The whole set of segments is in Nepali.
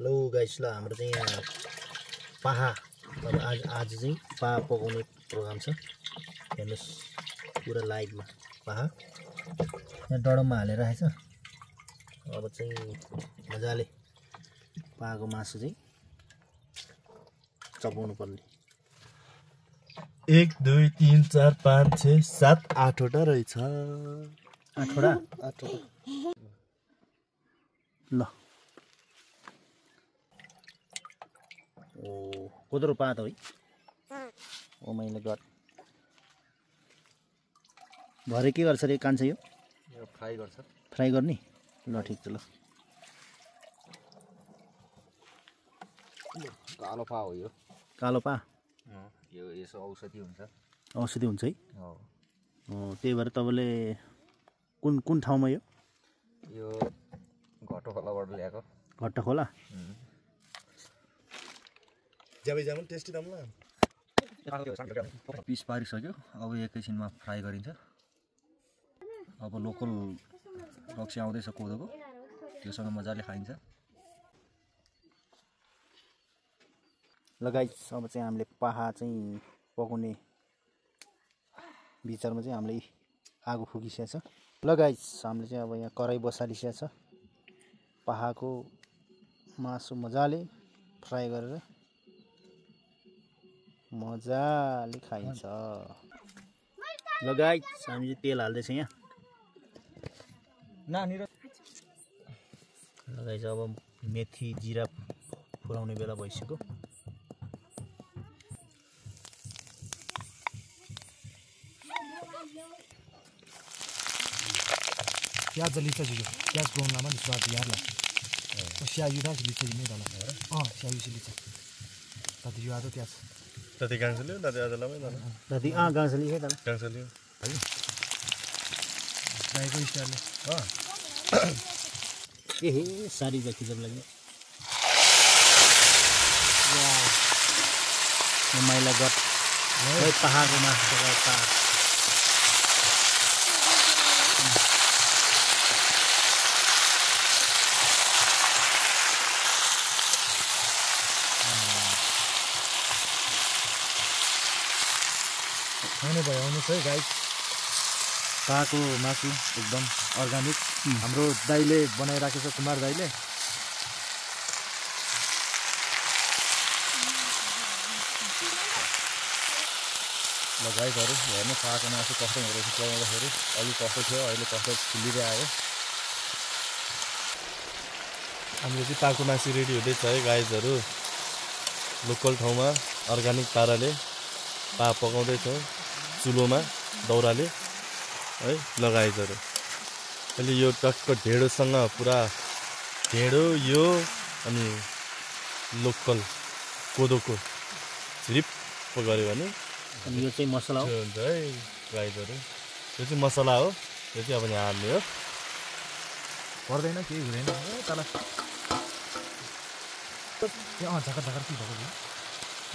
हेलो गाइस, ल हाम्रो चाहिँ यहाँ पाहा अब आज चाहिँ पाहा पकाउने प्रोग्राम छ। हेर्नुस् पुरा लाइभमा पाहा यहाँ डडममा हालेर राखेछ। अब चाहिँ मजाले पाहाको मासु चाहिँ चपाउनु पर्ने। 1 2 3 4 5 6 7 8 वटा रहेछ। 8 वटा ल। ओ कोदरो पात हो है। ओ मैले गट भरे के गर्छ रे कान्छ यो फ्राई गर्छ। फ्राई गर्ने। ल ठिक छ। ल कालो पा हो यो। कालो पा यो यसो औषधि हुन्छ। औषधि हुन्छ है। हो त्यही भएर तपाईँले कुन कुन ठाउँमा यो घट्टो खोलाबाट ल्याएको। घट्टा खोला ज्याबै ज्याम टेस्टी दाम ल। पिस पारिसक्यो। अब एकैछिनमा फ्राई गरिन्छ। अब लोकल रक्सी आउँदैछ कोदोको, त्योसँग मजाले खाइन्छ। ल गाइस, अब चाहिँ हामीले पाहा चाहिँ पकाउने विचारमा चाहिँ हामीले आगो फुकिसकेको छ। ल गाइस, हामीले चाहिँ अब यहाँ कराई बसालिसकेको छ। पाहाको मासु मजाले फ्राई गरेर मजाले खाइन्छ। ल गाइस, हामी चाहिँ तेल हाल्दैछ यहाँ। ल गाइस, अब मेथी जिरा फुराउने बेला भइसक्यो। प्याज लिन्छ जियो प्याज गोङलामा नि स्वाद यारला स्यायु दास लिन्छ नि दाला स्यायु से लिन्छ तति यो आदो प्याज तति गांसले तति आजलामै दाला दादी गांसली है दाला गांसले है फ्राईको स्टाइलले ए सारी जति जब लाग्यो। वाउ मैला गट है पाहाडको मासु पा खाने भयो आउनुहोस् है गाइस। पाहाको मासु एकदम अर्गानिक हाम्रो दाइले बनाइराखेको छ, कुमार दाइले। ल गाइसहरु हेर्नु पाहाको मासु कस्तो हुँदो रहेछ चलाउँदाखेरि। अघि कस्तो थियो अहिले कस्तो फुलिँदै आयो। हाम्रो चाहिँ पाहाको मासु रेडी हुँदैछ है गाइजहरु। लोकल ठाउँमा अर्गानिक पाराले पाहा पकाउँदैछौँ चुलोमा दाउराले है। लगाइजहरु अहिले यो टक्क ढेँडोसँग पुरा ढेँडो यो अनि लोकल कोदोको झिरिप्प गऱ्यो भने यो चाहिँ मसला हो हुन्छ है गाइजहरु। यो चाहिँ मसला हो। यो चाहिँ अब यहाँ हाल्ने हो। पर्दैन केही हुँदैन तल झकर झकर के भएको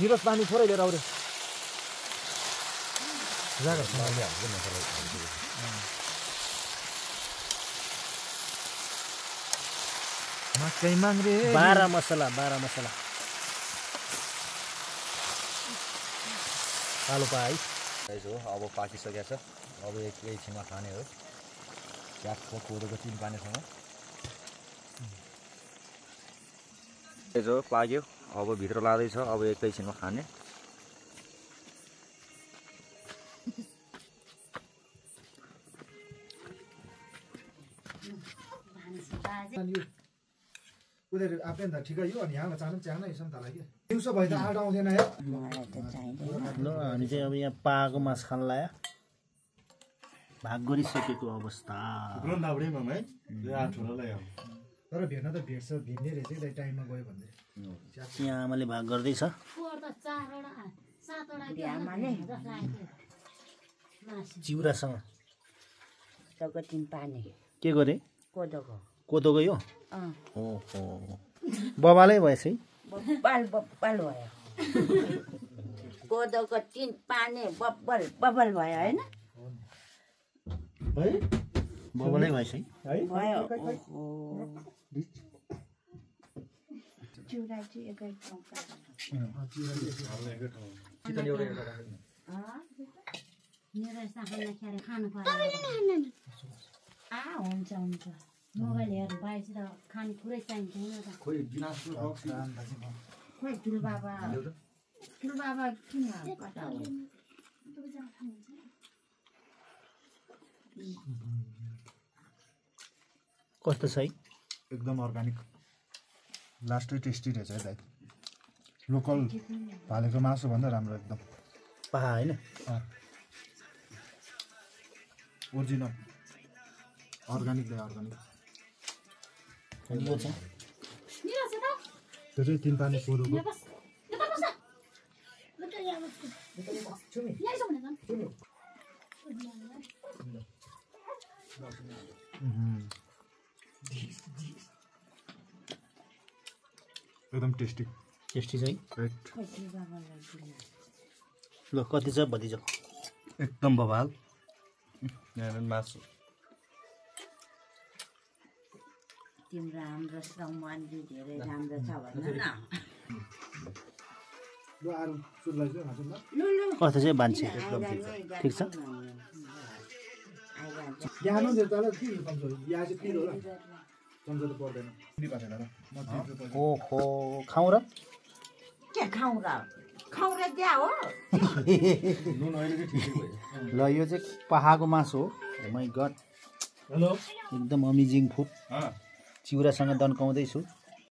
निरज पानी थोरै लिएर आउरे बाह्र मसला कालो पा है। हो अब पाकिसकेको छ। अब एकैछिनमा खाने हो। ट्याक्क कोदोको चिन पानीसँग पाक्यो। अब भित्र लाँदैछ। अब एकैछिनमा खाने। उनीहरू आफै त ठिकै हो। अनि यहाँमा चाहनु चाहना यसो त लागि दिउँसो भए त आठ आउँदैन है। ल हामी चाहिँ अब यहाँ पाहाको मासु खान लायो। भाग गरिसकेको अवस्था। तर भेट्न त भेट्छ भिड्ने रहेछ टाइममा गयो भने। यहाँ आमाले भाग गर्दैछ। चिउरासँग के गरे कोदोको यो ओहो बबालै भएछ है। बब्बल भयो कोदोको टिन पानी बब्बल भयो होइन बबालै भएछ है। भयो चिउरा चाहिँ एकै ठाउँ मेरो साखाना खेर खानु पर्यो हुन्छ हुन्छ मोबाइल हेर्नु पाएपछि त खानु पुरै चाहिन्छ नि त खोइ दिनाजपुर रक्स खोइ ठुलबाबा किन कता हो कस्तो छ है एकदम अर्ग्यानिक लास्टै टेस्टी रहेछ है दाइ लोकल भालेको मासु भन्दा राम्रो एकदम पाहा होइन ओरिजिनल अर्ग्यानिक दाइ अर्ग्यानिक अनि यो चाहिँ त्यो चाहिँ 3 पानी कोदोको एकदम टेस्टी टेस्टी छ है राइट ल कति छ भतिजा एकदम बवाल यहाँ मासु तिम्रो हाम्रो सम्बन्धी धेरै राम्रो छ भन न ल आरु सुरलाई चाहिँ हजुर ल कस्तो चाहिँ मान्छे ठिक छ यहाँ दे तल के कमजोर यहाँ चाहिँ पिरो होला कमजोर त पर्दैन नि बाटेन र म तिम्रो ओहो खाउँ र के खाउँ र दिया हो नुन अहिले चाहिँ ठिकै भयो ल यो चाहिँ पहाको मासु हो माइ गड हेलो एकदम अमेजिङ फुड चिउरासँग दन्काउँदैछु